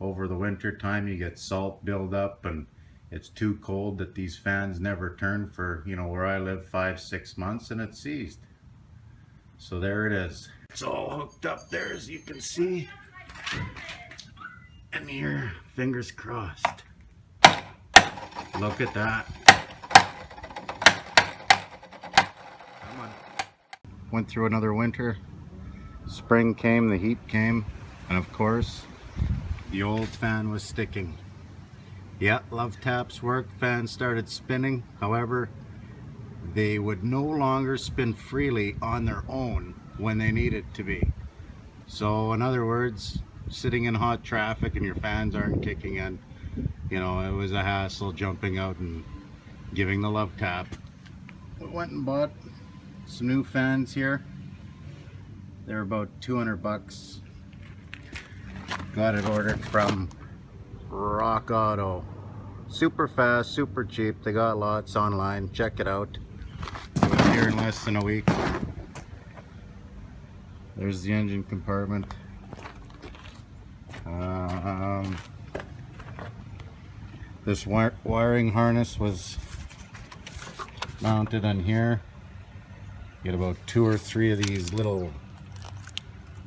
over the winter time you get salt buildup and it's too cold that these fans never turn for, you know, where I live 5-6 months, and it's seized. So there it is. It's all hooked up there, as you can see. And here, fingers crossed. Look at that. Come on. Went through another winter. Spring came, the heat came, and of course, the old fan was sticking. Yeah, Love Taps worked, fans started spinning. However, they would no longer spin freely on their own when they needed to be. So in other words, sitting in hot traffic and your fans aren't kicking in, you know, it was a hassle jumping out and giving the Love Tap. We went and bought some new fans here. They're about 200 bucks. Got it ordered from Rock Auto. Super fast, super cheap. They got lots online. Check it out. It was here in less than a week. There's the engine compartment. This wiring harness was mounted on here. You get about 2 or 3 of these little,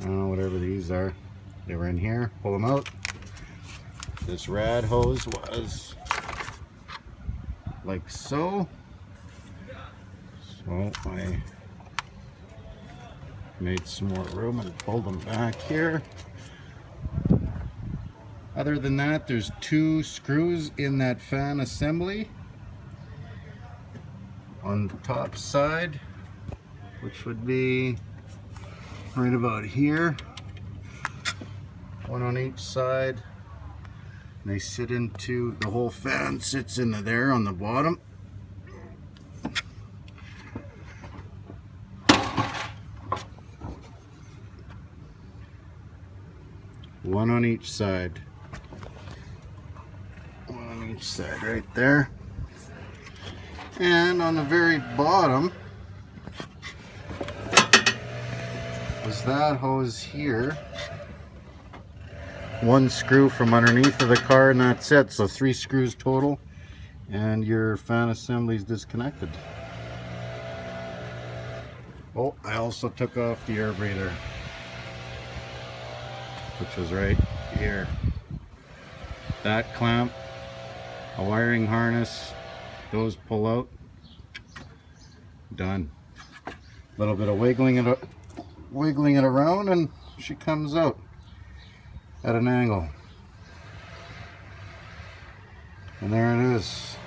I don't know, whatever these are. They were in here. Pull them out. This rad hose was like so. So I made some more room and pulled them back here. Other than that, there's 2 screws in that fan assembly on the top side, which would be right about here. 1 on each side. And they sit into, the whole fan sits into there on the bottom. One on each side. One on each side right there. And on the very bottom is that hose here. 1 screw from underneath of the car and that's it. So 3 screws total and your fan assembly is disconnected. Oh, I also took off the air breather, which was right here. That clamp, a wiring harness, those pull out. Done. A little bit of wiggling it around and she comes out at an angle. And there it is.